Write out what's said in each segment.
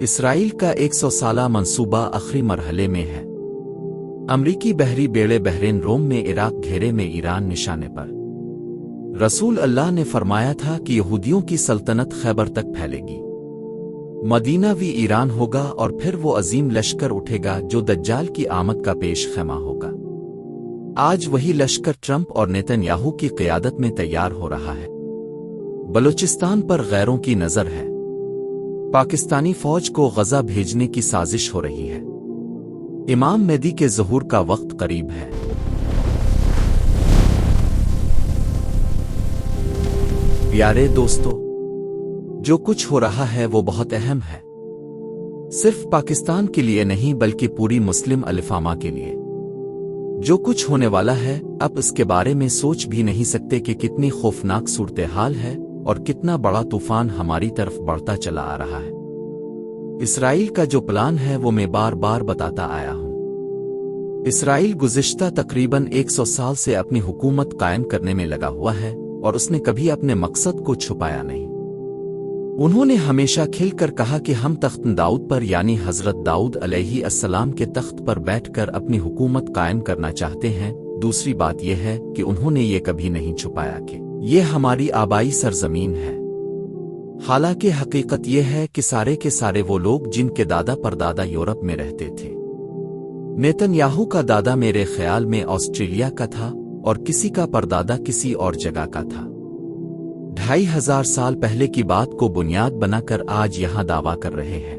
اسرائیل کا 100 سالہ منصوبہ آخری مرحلے میں ہے۔ امریکی بحری بیڑے بحرین روم میں عراق گھیرے میں ایران نشانے پر۔ رسول اللہ نے فرمایا تھا کہ یہودیوں کی سلطنت خیبر تک پھیلے گی، مدینہ بھی ایران ہوگا، اور پھر وہ عظیم لشکر اٹھے گا جو دجال کی آمد کا پیش خیمہ ہوگا۔ آج وہی لشکر ٹرمپ اور نیتن یاہو کی قیادت میں تیار ہو رہا ہے۔ بلوچستان پر غیروں کی نظر ہے۔ پاکستانی فوج کو غزہ بھیجنے کی سازش ہو رہی ہے۔ امام مہدی کے ظہور کا وقت قریب ہے۔ پیارے دوستو، جو کچھ ہو رہا ہے وہ بہت اہم ہے، صرف پاکستان کے لیے نہیں بلکہ پوری مسلم الفاما کے لیے۔ جو کچھ ہونے والا ہے اب اس کے بارے میں سوچ بھی نہیں سکتے کہ کتنی خوفناک صورتحال ہے اور کتنا بڑا طوفان ہماری طرف بڑھتا چلا آ رہا ہے۔ اسرائیل کا جو پلان ہے وہ میں بار بار بتاتا آیا ہوں۔ اسرائیل گزشتہ تقریباً 100 سال سے اپنی حکومت قائم کرنے میں لگا ہوا ہے اور اس نے کبھی اپنے مقصد کو چھپایا نہیں۔ انہوں نے ہمیشہ کھل کر کہا کہ ہم تخت داؤد پر یعنی حضرت داؤد علیہ السلام کے تخت پر بیٹھ کر اپنی حکومت قائم کرنا چاہتے ہیں۔ دوسری بات یہ ہے کہ انہوں نے یہ کبھی نہیں چھپایا کہ یہ ہماری آبائی سرزمین ہے۔ حالانکہ حقیقت یہ ہے کہ سارے وہ لوگ جن کے دادا پردادا یورپ میں رہتے تھے۔ نیتن یاہو کا دادا میرے خیال میں آسٹریلیا کا تھا اور کسی کا پردادا کسی اور جگہ کا تھا۔ 2500 سال پہلے کی بات کو بنیاد بنا کر آج یہاں دعویٰ کر رہے ہیں۔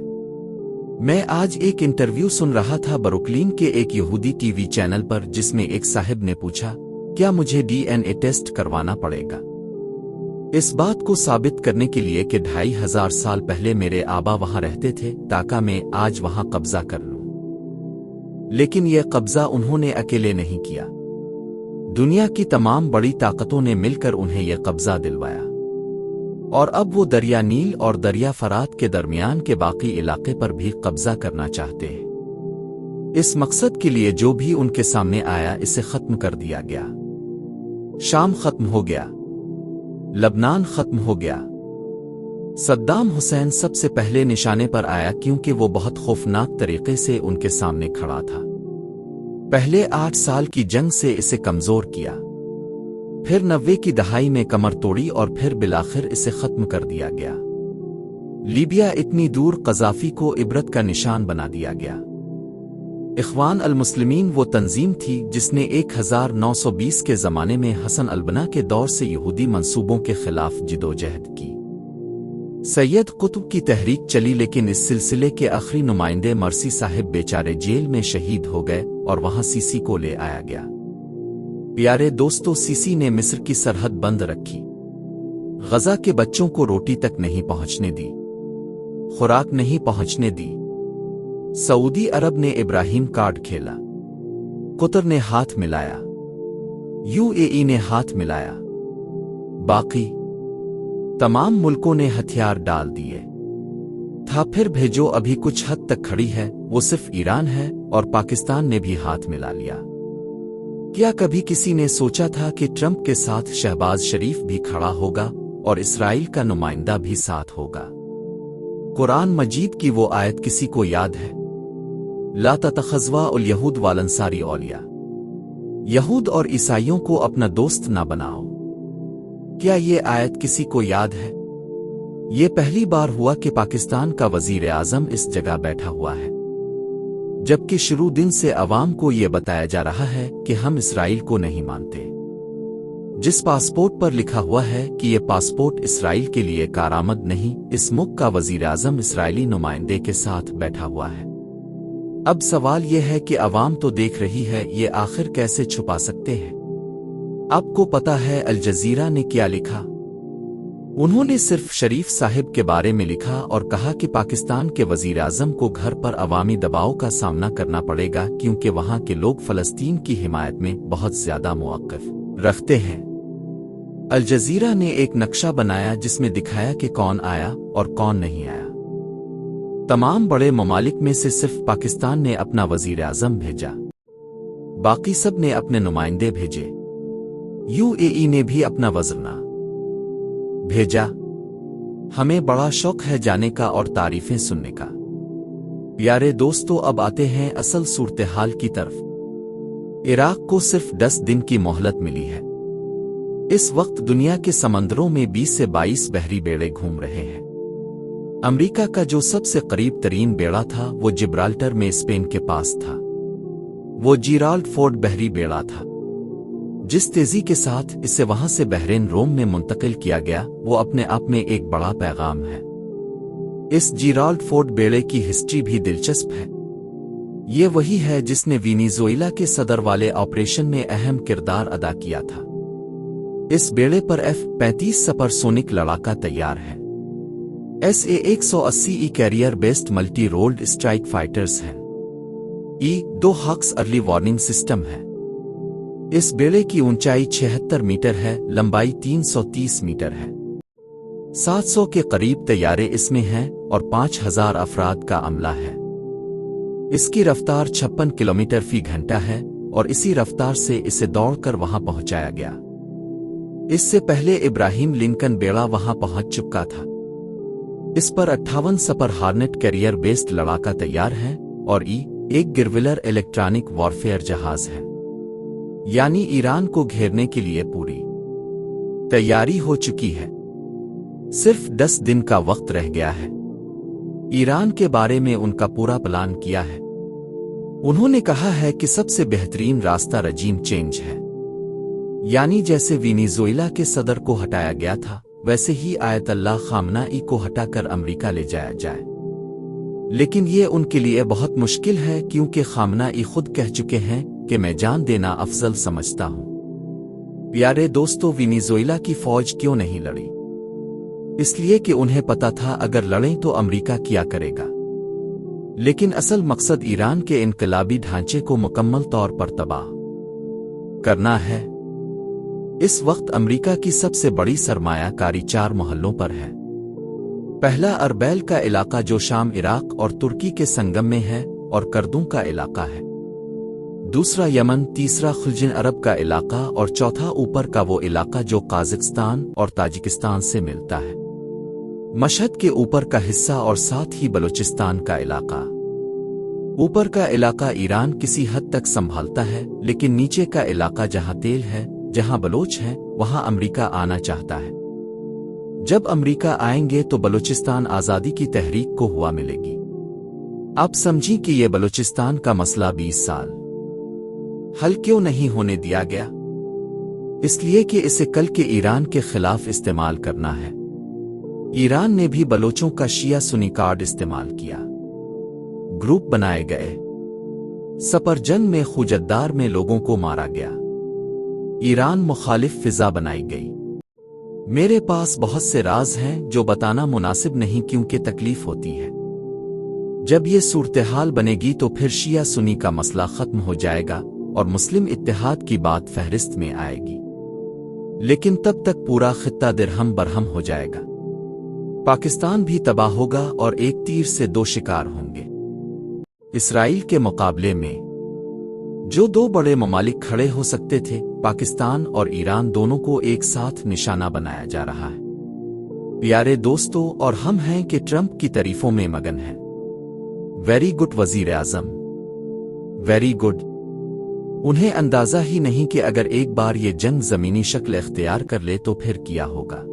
میں آج ایک انٹرویو سن رہا تھا بروکلین کے ایک یہودی ٹی وی چینل پر، جس میں ایک صاحب نے پوچھا، کیا مجھے ڈی این اے ٹیسٹ کروانا پڑے گا اس بات کو ثابت کرنے کے لیے کہ 2500 سال پہلے میرے آبا وہاں رہتے تھے تاکہ میں آج وہاں قبضہ کر لوں؟ لیکن یہ قبضہ انہوں نے اکیلے نہیں کیا، دنیا کی تمام بڑی طاقتوں نے مل کر انہیں یہ قبضہ دلوایا، اور اب وہ دریا نیل اور دریا فرات کے درمیان کے باقی علاقے پر بھی قبضہ کرنا چاہتے ہیں۔ اس مقصد کے لیے جو بھی ان کے سامنے آیا اسے ختم کر دیا گیا۔ شام ختم ہو گیا، لبنان ختم ہو گیا۔ صدام حسین سب سے پہلے نشانے پر آیا کیونکہ وہ بہت خوفناک طریقے سے ان کے سامنے کھڑا تھا۔ پہلے 8 سال کی جنگ سے اسے کمزور کیا، پھر 90 کی دہائی میں کمر توڑی اور پھر بالآخر اسے ختم کر دیا گیا۔ لیبیا اتنی دور قذافی کو عبرت کا نشان بنا دیا گیا۔ اخوان المسلمین وہ تنظیم تھی جس نے 1920 کے زمانے میں حسن البنا کے دور سے یہودی منصوبوں کے خلاف جدوجہد کی۔ سید قطب کی تحریک چلی، لیکن اس سلسلے کے آخری نمائندے مرسی صاحب بیچارے جیل میں شہید ہو گئے اور وہاں سیسی کو لے آیا گیا۔ پیارے دوستو، سیسی نے مصر کی سرحد بند رکھی، غزہ کے بچوں کو روٹی تک نہیں پہنچنے دی، خوراک نہیں پہنچنے دی۔ سعودی عرب نے ابراہیم کارڈ کھیلا، قطر نے ہاتھ ملایا، UAE نے ہاتھ ملایا، باقی تمام ملکوں نے ہتھیار ڈال دیے تھا۔ پھر بھیجو ابھی کچھ حد تک کھڑی ہے، وہ صرف ایران ہے، اور پاکستان نے بھی ہاتھ ملا لیا۔ کیا کبھی کسی نے سوچا تھا کہ ٹرمپ کے ساتھ شہباز شریف بھی کھڑا ہوگا اور اسرائیل کا نمائندہ بھی ساتھ ہوگا؟ قرآن مجید کی وہ آیت کسی کو یاد ہے؟ لا تتخذوا الیہود والانصاری اولیاء، یہود اور عیسائیوں کو اپنا دوست نہ بناؤ۔ کیا یہ آیت کسی کو یاد ہے؟ یہ پہلی بار ہوا کہ پاکستان کا وزیر اعظم اس جگہ بیٹھا ہوا ہے، جبکہ شروع دن سے عوام کو یہ بتایا جا رہا ہے کہ ہم اسرائیل کو نہیں مانتے۔ جس پاسپورٹ پر لکھا ہوا ہے کہ یہ پاسپورٹ اسرائیل کے لیے کارآمد نہیں، اس ملک کا وزیر اعظم اسرائیلی نمائندے کے ساتھ بیٹھا ہوا ہے۔ اب سوال یہ ہے کہ عوام تو دیکھ رہی ہے، یہ آخر کیسے چھپا سکتے ہیں؟ آپ کو پتا ہے الجزیرہ نے کیا لکھا؟ انہوں نے صرف شریف صاحب کے بارے میں لکھا اور کہا کہ پاکستان کے وزیر اعظم کو گھر پر عوامی دباؤ کا سامنا کرنا پڑے گا کیونکہ وہاں کے لوگ فلسطین کی حمایت میں بہت زیادہ موقف رکھتے ہیں۔ الجزیرہ نے ایک نقشہ بنایا جس میں دکھایا کہ کون آیا اور کون نہیں آیا۔ تمام بڑے ممالک میں سے صرف پاکستان نے اپنا وزیر اعظم بھیجا، باقی سب نے اپنے نمائندے بھیجے۔ UAE نے بھی اپنا وزراء بھیجا۔ ہمیں بڑا شوق ہے جانے کا اور تعریفیں سننے کا۔ प्यारे दोस्तों, अब आते हैं असल सूरत-ए-हाल की तरफ। इराक को सिर्फ 10 दिन की मोहलत मिली है। इस वक्त दुनिया के समंदरों में 20 से 22 बहरी बेड़े घूम रहे हैं। अमेरिका का जो सबसे करीब तरीन बेड़ा था वो जिब्राल्टर में स्पेन के पास था। वो जेराल्ड फोर्ड बहरी बेड़ा था। जिस तेजी के साथ इसे वहां से बहरीन रोम में मुंतकिल किया गया वो अपने आप में एक बड़ा पैगाम है। इस जेराल्ड फोर्ड बेड़े की हिस्ट्री भी दिलचस्प है। ये वही है जिसने वेनेजुएला के सदर वाले ऑपरेशन में अहम किरदार अदा किया था। इस बेड़े पर F-35 सुपरसोनिक लड़ाका तैयार है। SA-180 carrier based multi roled strike fighters हैं। E-2 hawks early warning system है। इस बेड़े की ऊंचाई 76 मीटर है, लंबाई 330 मीटर है। 700 के करीब तैयारे इसमें हैं और 5000 अफराद का अमला है। इसकी रफ्तार 56 किलोमीटर फी घंटा है और इसी रफ्तार से इसे दौड़कर वहां पहुंचाया गया। इससे पहले इब्राहिम लिंकन बेड़ा वहां पहुंच चुका था। इस पर 58 सुपर हार्नेट कैरियर बेस्ड लड़ाका तैयार है और एक गिरविलर इलेक्ट्रॉनिक वॉरफेयर जहाज है। यानी ईरान को घेरने के लिए पूरी तैयारी हो चुकी है। सिर्फ 10 दिन का वक्त रह गया है। ईरान के बारे में उनका पूरा प्लान किया है। उन्होंने कहा है कि सबसे बेहतरीन रास्ता रजीम चेंज है। यानी जैसे वेनेजुएला के सदर को हटाया गया था वैसे ही आयतुल्लाह खामनाई को हटाकर अमेरिका ले जाया जाए। लेकिन ये उनके लिए बहुत मुश्किल है क्योंकि खामनाई खुद कह चुके हैं कि मैं जान देना अफजल समझता हूं। प्यारे दोस्तों, वेनेजुएला की फौज क्यों नहीं लड़ी? इसलिए कि उन्हें पता था अगर लड़ें तो अमेरिका क्या करेगा। लेकिन असल मकसद ईरान के इनकलाबी ढांचे को मुकम्मल तौर पर तबाह करना है। इस वक्त अमेरिका की सबसे बड़ी सरमायाकारी 4 मोहल्लों पर है। पहला अरबैल का इलाका जो शाम, इराक और तुर्की के संगम में है और कर्दों का इलाका है। दूसरा यमन, तीसरा खुलजिन अरब का इलाका और चौथा ऊपर का वो इलाका जो काज़ाकिस्तान और ताजिकिस्तान से मिलता है। मशहद के ऊपर का हिस्सा और साथ ही बलूचिस्तान का इलाका। ऊपर का इलाका ईरान किसी हद तक संभालता है, लेकिन नीचे का इलाका जहां तेल है, जहां बलोच है, वहां अमेरिका आना चाहता है। जब अमेरिका आएंगे तो बलूचिस्तान आज़ादी की तहरीक को हुआ मिलेगी। आप समझी कि ये बलूचिस्तान का मसला 20 साल हल क्यों नहीं होने दिया गया? इसलिए कि इसे कल के ईरान के खिलाफ इस्तेमाल करना है। ईरान ने भी बलोचों का शिया सुन्नी कार्ड इस्तेमाल किया। ग्रुप बनाए गए। सफरजंग में खुजद्दार में लोगों को मारा गया। ईरान मुखालिफ फिजा बनाई गई। मेरे पास बहुत से राज हैं जो बताना मुनासिब नहीं क्योंकि तकलीफ होती है। जब ये सूरत-ए-हाल बनेगी तो फिर शिया सुन्नी का मसला खत्म हो जाएगा और मुस्लिम इत्तेहाद की बात फहरिस्त में आएगी। लेकिन तब तक पूरा खित्ता दिरहम बरहम हो जाएगा। पाकिस्तान भी तबाह होगा और एक तीर से 2 शिकार होंगे। इसराइल के मुकाबले में जो 2 बड़े ममालिक खड़े हो सकते थे, पाकिस्तान और ईरान, दोनों को एक साथ निशाना बनाया जा रहा है। प्यारे दोस्तों, और हम हैं कि ट्रंप की तारीफों में मगन हैं। वेरी गुड वजीर आजम, वेरी गुड। उन्हें अंदाजा ही नहीं कि अगर एक बार ये जंग जमीनी शक्ल इख्तियार कर ले तो फिर क्या होगा।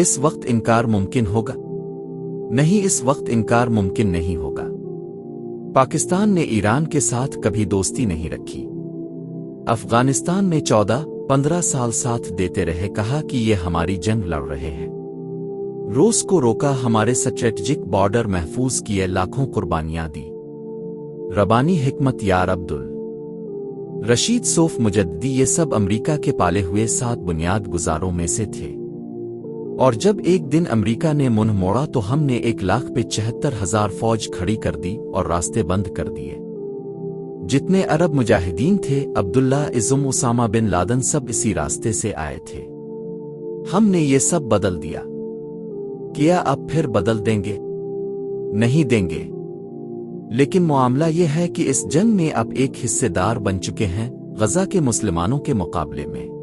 इस वक्त इनकार मुमकिन होगा? नहीं, इस वक्त इनकार मुमकिन नहीं होगा। पाकिस्तान ने ईरान के साथ कभी दोस्ती नहीं रखी। अफगानिस्तान में 14-15 साल साथ देते रहे, कहा कि ये हमारी जंग लड़ रहे हैं। रूस को रोका, हमारे स्ट्रेटजिक बॉर्डर महफूज किए, लाखों कुर्बानियां दी। रबानी हिकमत यार अब्दुल रशीद सोफ मुजद्दी, ये सब अमेरिका के पाले हुए 7 बुनियाद गुजारों में से थे। और जब एक दिन अमेरिका ने मुंह मोड़ा तो हमने 1,75,000 फौज खड़ी कर दी और रास्ते बंद कर दिए। जितने अरब मुजाहिदीन थे, Abdullah Azzam, Osama bin Laden, सब इसी रास्ते से आए थे। हमने ये सब बदल दिया। क्या अब फिर बदल देंगे? नहीं देंगे। लेकिन मामला यह है कि इस जंग में अब एक हिस्सेदार बन चुके हैं गजा के मुसलमानों के मुकाबले में।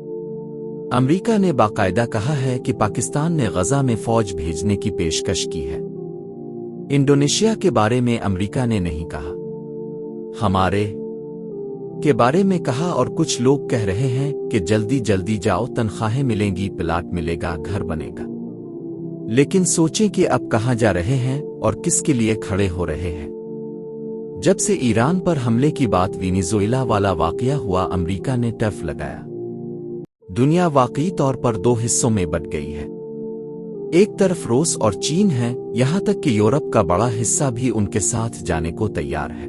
अमेरिका ने बाकायदा कहा है कि पाकिस्तान ने गजा में फौज भेजने की पेशकश की है। इंडोनेशिया के बारे में अमेरिका ने नहीं कहा, हमारे के बारे में कहा। और कुछ लोग कह रहे हैं कि जल्दी जल्दी जाओ, तनख्वाहें मिलेंगी, प्लाट मिलेगा, घर बनेगा। लेकिन सोचें कि अब कहां जा रहे हैं और किसके लिए खड़े हो रहे हैं। जब से ईरान पर हमले की बात वेनेजुएला वाला वाकया हुआ, अमेरिका ने टर्फ लगाया। दुनिया वाकई तौर पर दो हिस्सों में बंट गई है। एक तरफ रूस और चीन है, यहां तक कि यूरोप का बड़ा हिस्सा भी उनके साथ जाने को तैयार है।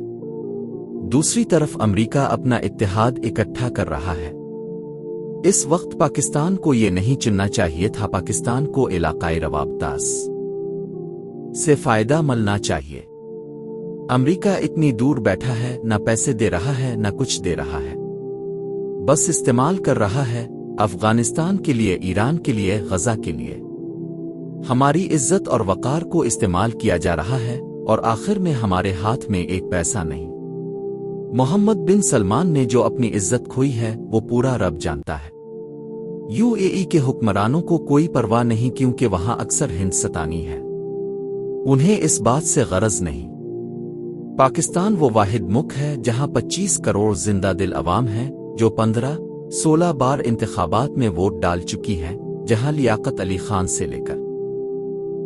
दूसरी तरफ अमेरिका अपना इत्तेहाद इकट्ठा कर रहा है। इस वक्त पाकिस्तान को ये नहीं चुनना चाहिए था, पाकिस्तान को इलाकाई रवाबतास से फायदा मिलना चाहिए। अमेरिका इतनी दूर बैठा है, न पैसे दे रहा है न कुछ दे रहा है, बस इस्तेमाल कर रहा है अफगानिस्तान के लिए, ईरान के लिए, गजा के लिए। हमारी इज्जत और वकार को इस्तेमाल किया जा रहा है और आखिर में हमारे हाथ में एक पैसा नहीं। मोहम्मद बिन सलमान ने जो अपनी इज्जत खोई है वो पूरा रब जानता है। यूएई के हुक्मरानों को कोई परवाह नहीं, क्योंकि वहां अक्सर हिंदुस्तानी है, उन्हें इस बात से गरज नहीं। पाकिस्तान वो वाहिद मुल्क है जहां 25 करोड़ जिंदा दिल अवाम है, जो 15-16 बार इंतखाबात में वोट डाल चुकी है, जहां लियाकत अली खान से लेकर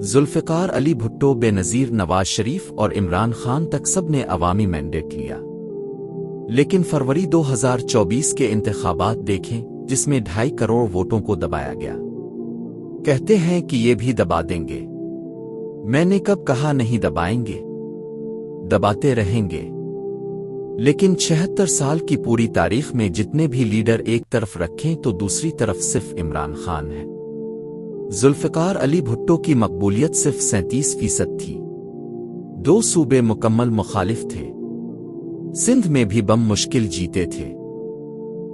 जुल्फ़िकार अली भुट्टो, बेनज़ीर नवाज शरीफ और इमरान खान तक सब ने अवामी मैंडेट लिया। लेकिन फरवरी 2024 के इंतखाबात देखें, जिसमें 2.5 करोड़ वोटों को दबाया गया। कहते हैं कि ये भी दबा देंगे। मैंने कब कहा नहीं दबाएंगे, दबाते रहेंगे। लेकिन 76 साल की पूरी तारीख में जितने भी लीडर एक तरफ रखें तो दूसरी तरफ सिर्फ इमरान खान है। जुल्फ़िकार अली भुट्टो की मकबूलियत सिर्फ 37% थी। 2 सूबे मुकम्मल मुखालिफ थे। सिंध में भी बम मुश्किल जीते थे,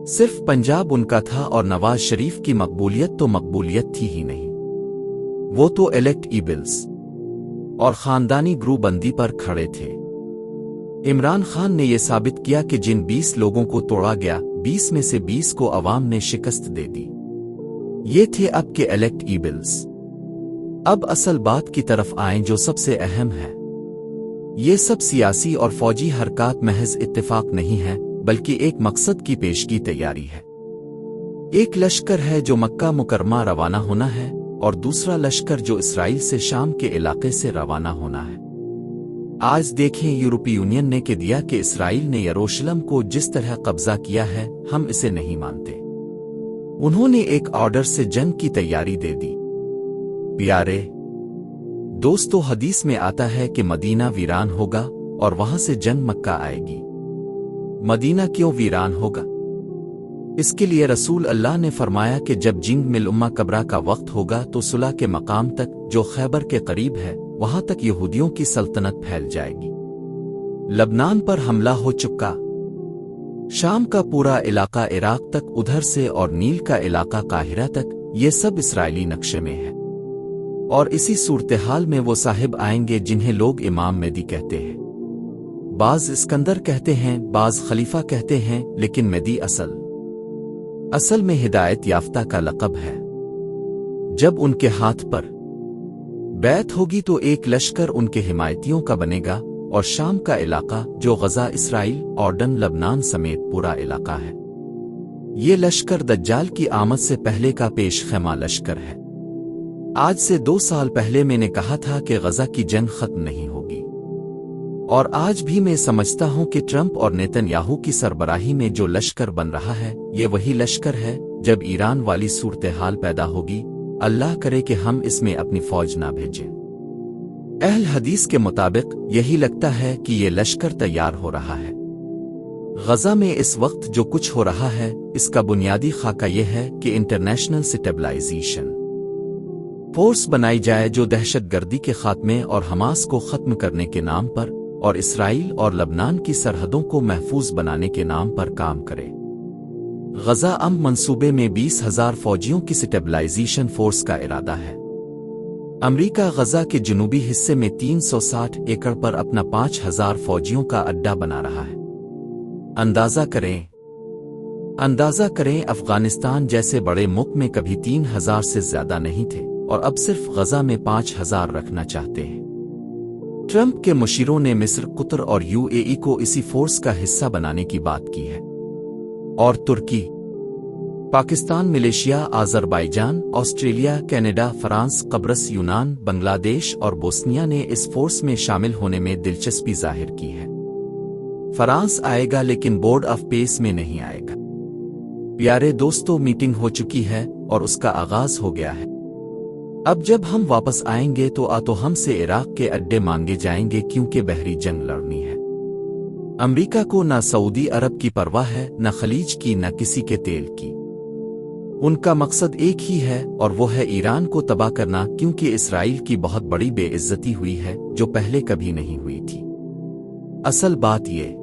सिर्फ पंजाब उनका था। और नवाज शरीफ की मकबूलियत तो मकबूलियत थी ही नहीं, वो तो इलेक्ट ईबिल्स और खानदानी ग्रू बंदी पर खड़े थे। इमरान खान ने यह साबित किया कि जिन 20 लोगों को तोड़ा गया, 20 में से 20 को अवाम ने शिकस्त दे दी। ये थे अब के इलेक्ट ईबिल्स। अब असल बात की तरफ आएं, जो सबसे अहम है। ये सब सियासी और फौजी हरकत महज इत्तेफाक नहीं है, बल्कि एक मकसद की पेशगी तैयारी है। एक लश्कर है जो मक्का मुकरमा रवाना होना है, और दूसरा लश्कर जो इसराइल से शाम के इलाके से रवाना होना है। आज देखें, यूरोपीय यूनियन ने कह दिया कि इसराइल ने यरूशलेम को जिस तरह कब्जा किया है, हम इसे नहीं मानते। उन्होंने एक ऑर्डर से जंग की तैयारी दे दी। प्यारे दोस्तों, हदीस में आता है कि मदीना वीरान होगा और वहां से जंग मक्का आएगी। मदीना क्यों वीरान होगा? इसके लिए रसूल अल्लाह ने फरमाया कि जब जिंग मिल उम्मा कबरा का वक्त होगा तो सुलह के मकाम तक, जो खैबर के करीब है, वहां तक यहूदियों की सल्तनत फैल जाएगी। लबनान पर हमला हो चुका, शाम का पूरा इलाका इराक तक, उधर से और नील का इलाका काहिरा तक, ये सब इसराइली नक्शे में है। और इसी सूरत-ए-हाल में वो साहिब आएंगे जिन्हें लोग इमाम मेहदी कहते हैं, बाज इस्कंदर कहते हैं, बाज खलीफा कहते हैं, लेकिन मेहदी असल में हिदायत याफ्ता का लक़ब है। जब उनके हाथ पर बैत होगी तो एक लश्कर उनके हिमायतियों का बनेगा, और शाम का इलाका, जो गजा, इसराइल, ऑर्डन, लबनान समेत पूरा इलाका है, ये लश्कर दज्जाल की आमद से पहले का पेश खैमा लश्कर है। आज से 2 साल पहले मैंने कहा था कि गजा की जंग खत्म नहीं होगी, और आज भी मैं समझता हूं कि ट्रंप और नेतन्याहू की सरबराही में जो लश्कर बन रहा है, ये वही लश्कर है। जब ईरान वाली सूरत-ए-हाल पैदा होगी, अल्लाह करे कि हम इसमें अपनी फौज ना भेजें। अहल हदीस के मुताबिक यही लगता है कि ये लश्कर तैयार हो रहा है। गजा में इस वक्त जो कुछ हो रहा है, इसका बुनियादी खाका यह है कि इंटरनेशनल स्टेबलाइजेशन फोर्स बनाई जाए, जो दहशतगर्दी के खात्मे और हमास को खत्म करने के नाम पर, और इसराइल और लबनान की सरहदों को महफूज बनाने के नाम पर काम करे। गजा अम मंसूबे में 20,000 फौजियों की स्टेबलाइजेशन फोर्स का इरादा है। अमेरिका गजा के जनूबी हिस्से में 360 एकड़ पर अपना 5,000 फौजियों का अड्डा बना रहा है। अंदाजा करें, अफगानिस्तान जैसे बड़े मुल्क में कभी 3,000 से ज्यादा नहीं थे, और अब सिर्फ गजा में 5,000 रखना चाहते हैं। ट्रंप के मुशीरों ने मिस्र, कतर और यूएई को इसी फोर्स का हिस्सा बनाने की बात की है। और तुर्की, Pakistan, Malaysia, Azerbaijan, Australia, Canada, France, कब्रस, यूनान, बांग्लादेश और बोस्निया ने इस फोर्स में शामिल होने में दिलचस्पी जाहिर की है। फ्रांस आएगा लेकिन बोर्ड ऑफ पेस में नहीं आएगा। प्यारे दोस्तों, मीटिंग हो चुकी है और उसका आगाज हो गया है। अब जब हम वापस आएंगे तो हमसे इराक के अड्डे मांगे जाएंगे, क्योंकि बहरी जंग लड़नी है। अमेरिका को न सऊदी अरब की परवाह है, न खलीज की, न किसी के तेल की। उनका मकसद एक ही है और वो है ईरान को तबाह करना, क्योंकि इसराइल की बहुत बड़ी बेइज्जती हुई है जो पहले कभी नहीं हुई थी। असल बात ये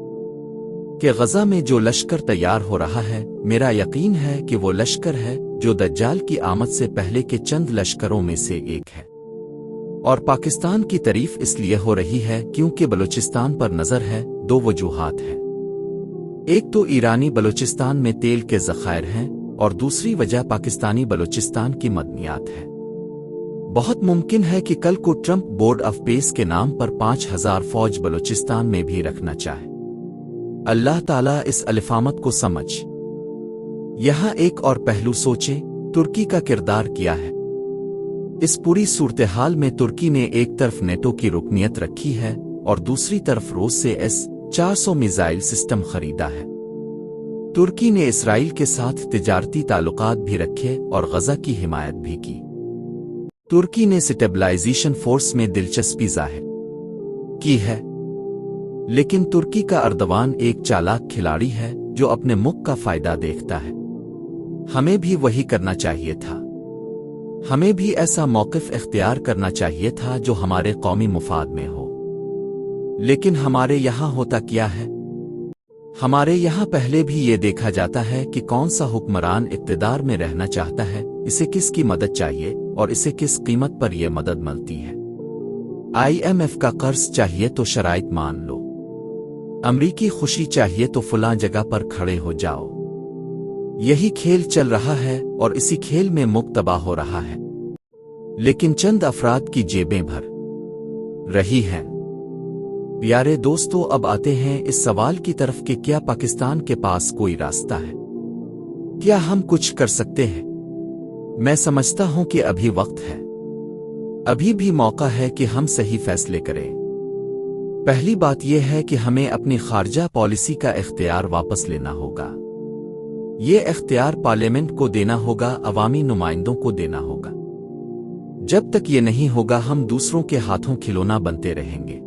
कि गजा में जो लश्कर तैयार हो रहा है, मेरा यकीन है कि वो लश्कर है जो दज्जाल की आमद से पहले के चंद लश्करों में से एक है। और पाकिस्तान की तारीफ इसलिए हो रही है क्योंकि बलूचिस्तान पर नजर है। दो वजूहात हैं। एक तो ईरानी बलूचिस्तान में तेल के ज़खायर हैं और दूसरी वजह पाकिस्तानी बलूचिस्तान की मदनियात है। बहुत मुमकिन है कि कल को ट्रंप बोर्ड ऑफ पेस के नाम पर 5000 फौज बलूचिस्तान में भी रखना चाहे। अल्लाह ताला इस अलिफामत को समझ। यहां एक और पहलू सोचें, तुर्की का किरदार क्या है इस पूरी सूरत-ए-हाल में। तुर्की ने एक तरफ नेटो की रुकनियत रखी है और दूसरी तरफ रूस से S-400 मिसाइल सिस्टम खरीदा है। तुर्की ने इसराइल के साथ तिजारती ताल्लुकात भी रखे और गजा की हिमायत भी की। तुर्की ने स्टेबलाइजेशन फोर्स में दिलचस्पी जाहिर की है, लेकिन तुर्की का अर्दवान एक चालाक खिलाड़ी है जो अपने मुख का फायदा देखता है। हमें भी वही करना चाहिए था। हमें भी ऐसा मौक़िफ़ इख्तियार करना चाहिए था जो हमारे कौमी मुफाद में हो। लेकिन हमारे यहाँ होता क्या है? हमारे यहाँ पहले भी ये देखा जाता है कि कौन सा हुक्मरान इक़्तिदार में रहना चाहता है, इसे किसकी मदद चाहिए और इसे किस कीमत पर यह मदद मिलती है। IMF का कर्ज चाहिए तो शराइत मान लो। अमरीकी खुशी चाहिए तो फलां जगह पर खड़े हो जाओ। यही खेल चल रहा है और इसी खेल में मुल्क तबाह हो रहा है, लेकिन चंद अफराद की जेबें भर रही हैं। प्यारे दोस्तों, अब आते हैं इस सवाल की तरफ कि क्या पाकिस्तान के पास कोई रास्ता है? क्या हम कुछ कर सकते हैं? मैं समझता हूं कि अभी वक्त है, अभी भी मौका है कि हम सही फैसले करें। पहली बात यह है कि हमें अपनी खारजा पॉलिसी का इख्तियार वापस लेना होगा। ये इख्तियार पार्लियामेंट को देना होगा, अवामी नुमाइंदों को देना होगा। जब तक ये नहीं होगा हम दूसरों के हाथों खिलौना बनते रहेंगे।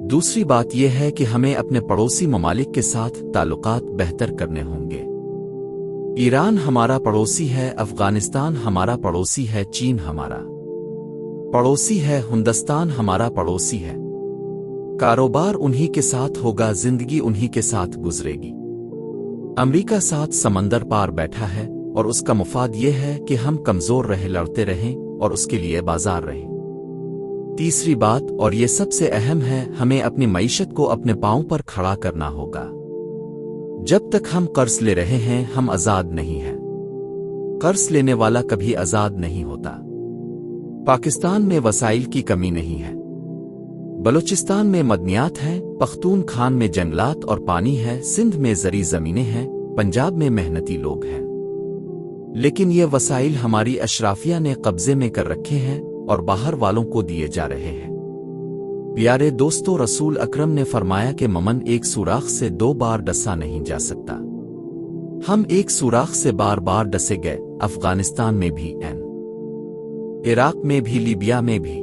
दूसरी बात यह है कि हमें अपने पड़ोसी ममालिक के साथ ताल्लुकात बेहतर करने होंगे। ईरान हमारा पड़ोसी है, अफगानिस्तान हमारा पड़ोसी है, चीन हमारा पड़ोसी है, हिंदुस्तान हमारा पड़ोसी है। कारोबार उन्हीं के साथ होगा, जिंदगी उन्हीं के साथ गुजरेगी। अमेरिका साथ समंदर पार बैठा है और उसका मुफाद यह है कि हम कमजोर रहे, लड़ते रहें और उसके लिए बाजार रहें। तीसरी बात, और ये सबसे अहम है, हमें अपनी मईशत को अपने पांव पर खड़ा करना होगा। जब तक हम कर्ज ले रहे हैं हम आजाद नहीं हैं। कर्ज लेने वाला कभी आजाद नहीं होता। पाकिस्तान में वसाइल की कमी नहीं है। बलूचिस्तान में मदनियात हैं, पख्तूनखान में जंगलात और पानी है, सिंध में जरी जमीनें हैं, पंजाब में मेहनती लोग हैं। लेकिन ये वसाइल हमारी अशराफिया ने कब्जे में कर रखे हैं और बाहर वालों को दिए जा रहे हैं। प्यारे दोस्तों, रसूल अकरम ने फरमाया कि ममन एक सुराख से 2 बार डसा नहीं जा सकता। हम एक सुराख से बार बार डसे गए, अफगानिस्तान में भी, इराक में भी, लीबिया में भी।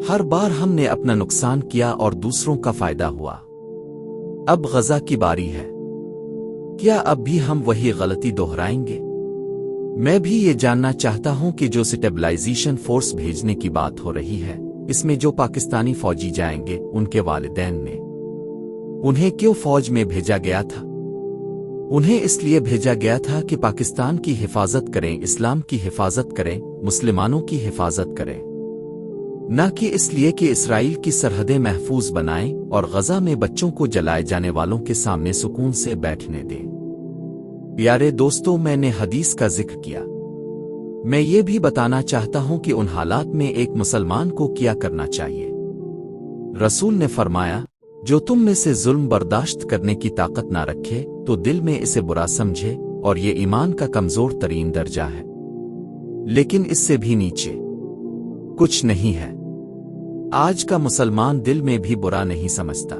हर बार हमने अपना नुकसान किया और दूसरों का फायदा हुआ। अब गजा की बारी है। क्या अब भी हम वही गलती दोहराएंगे? मैं भी ये जानना चाहता हूं कि जो स्टेबलाइजेशन फोर्स भेजने की बात हो रही है, इसमें जो पाकिस्तानी फौजी जाएंगे, उनके वालिदैन ने उन्हें क्यों फौज में भेजा गया था? उन्हें इसलिए भेजा गया था कि पाकिस्तान की हिफाजत करें, इस्लाम की हिफाजत करें, मुसलमानों की हिफाजत करें, न कि इसलिए कि इसराइल की सरहदें महफूज बनाएं और गजा में बच्चों को जलाए जाने वालों के सामने सुकून से बैठने दें। प्यारे दोस्तों, मैंने हदीस का जिक्र किया। मैं ये भी बताना चाहता हूं कि उन हालात में एक मुसलमान को क्या करना चाहिए। रसूल ने फरमाया, जो तुम में से जुल्म बर्दाश्त करने की ताकत ना रखे तो दिल में इसे बुरा समझे, और ये ईमान का कमजोर तरीन दर्जा है, लेकिन इससे भी नीचे कुछ नहीं है। आज का मुसलमान दिल में भी बुरा नहीं समझता।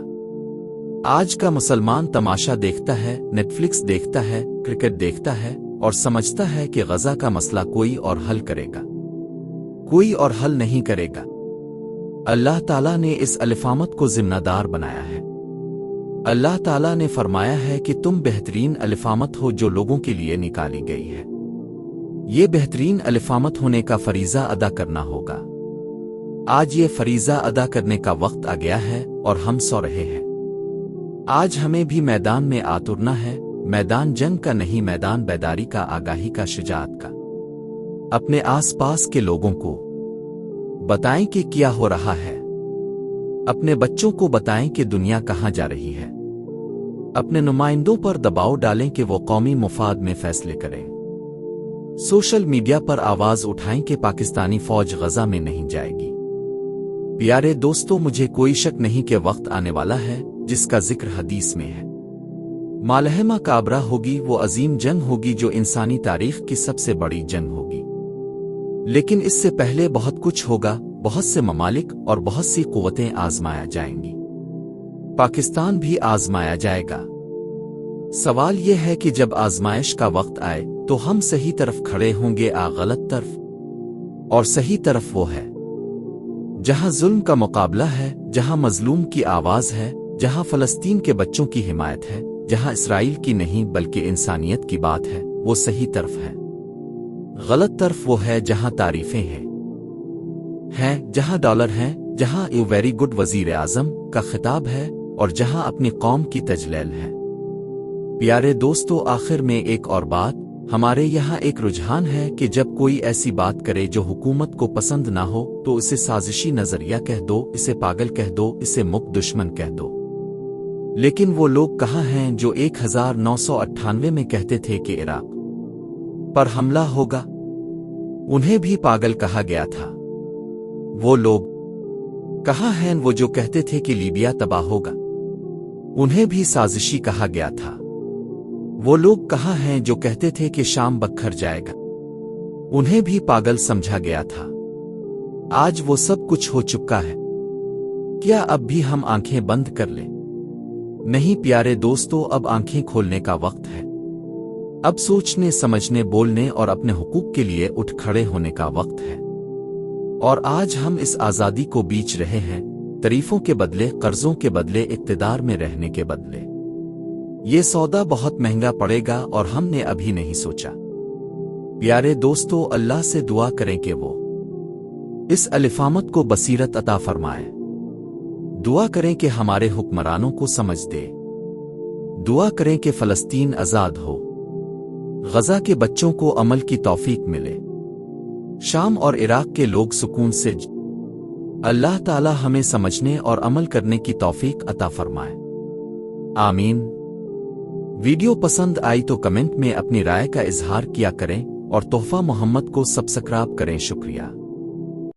आज का मुसलमान तमाशा देखता है, नेटफ्लिक्स देखता है, क्रिकेट देखता है और समझता है कि गजा का मसला कोई और हल करेगा। कोई और हल नहीं करेगा। अल्लाह ताला ने इस अलिफामत को जिम्मेदार बनाया है। अल्लाह ताला ने फरमाया है कि तुम बेहतरीन अलिफामत हो जो लोगों के लिए निकाली गई है। ये बेहतरीन अलिफामत होने का फरीजा अदा करना होगा। आज ये फरीजा अदा करने का वक्त आ गया है और हम सो रहे हैं। आज हमें भी मैदान में आतुरना है, मैदान जंग का नहीं, मैदान बेदारी का, आगाही का, शुजाअत का। अपने आसपास के लोगों को बताएं कि क्या हो रहा है। अपने बच्चों को बताएं कि दुनिया कहां जा रही है। अपने नुमाइंदों पर दबाव डालें कि वो कौमी मुफाद में फैसले करें। सोशल मीडिया पर आवाज उठाएं कि पाकिस्तानी फौज गजा में नहीं जाएगी। प्यारे दोस्तों, मुझे कोई शक नहीं कि वक्त आने वाला है जिसका जिक्र हदीस में है। मालहमा काबरा होगी, वो अजीम जंग होगी जो इंसानी तारीख की सबसे बड़ी जंग होगी। लेकिन इससे पहले बहुत कुछ होगा। बहुत से ममालिक और बहुत सी कुव्वतें आजमाया जाएंगी। पाकिस्तान भी आजमाया जाएगा। सवाल यह है कि जब आजमाइश का वक्त आए तो हम सही तरफ खड़े होंगे या गलत तरफ। और सही तरफ वो है जहां जुल्म का मुकाबला है, जहां मजलूम की आवाज है, जहां फलस्तीन के बच्चों की हिमायत है, जहां इसराइल की नहीं बल्कि इंसानियत की बात है। वो सही तरफ है। गलत तरफ वो है जहां तारीफें हैं, जहां डॉलर हैं, जहां यू वेरी गुड वजीर आजम का खिताब है और जहां अपनी कौम की तजलील है। प्यारे दोस्तों, आखिर में एक और बात, हमारे यहाँ एक रुझान है कि जब कोई ऐसी बात करे जो हुकूमत को पसंद ना हो तो इसे साजिशी नजरिया कह दो, इसे पागल कह दो, इसे मुक्त दुश्मन कह दो। लेकिन वो लोग कहाँ हैं जो 1998 में कहते थे कि इराक पर हमला होगा? उन्हें भी पागल कहा गया था। वो लोग कहाँ हैं वो जो कहते थे कि लीबिया तबाह होगा? उन्हें भी साजिशी कहा गया था। वो लोग कहाँ हैं जो कहते थे कि शाम बखर जाएगा? उन्हें भी पागल समझा गया था। आज वो सब कुछ हो चुका है। क्या अब भी हम आंखें बंद कर लें? नहीं प्यारे दोस्तों, अब आंखें खोलने का वक्त है। अब सोचने, समझने, बोलने और अपने हुकूक के लिए उठ खड़े होने का वक्त है। और आज हम इस आजादी को बीच रहे हैं, तारीफों के बदले, कर्जों के बदले, इक्तिदार में रहने के बदले। ये सौदा बहुत महंगा पड़ेगा और हमने अभी नहीं सोचा। प्यारे दोस्तों, अल्लाह से दुआ करें कि वो इस अलिफामत को बसीरत अता फरमाए। दुआ करें कि हमारे हुक्मरानों को समझ दे। दुआ करें कि फलस्तीन आजाद हो, गजा के बच्चों को अमल की तौफीक मिले, शाम और इराक के लोग सुकून से अल्लाह ताला हमें समझने और अमल करने की तौफीक अता फरमाए। आमीन। वीडियो पसंद आई तो कमेंट में अपनी राय का इजहार किया करें और तोहफा मोहम्मद को सब्सक्राइब करें। शुक्रिया।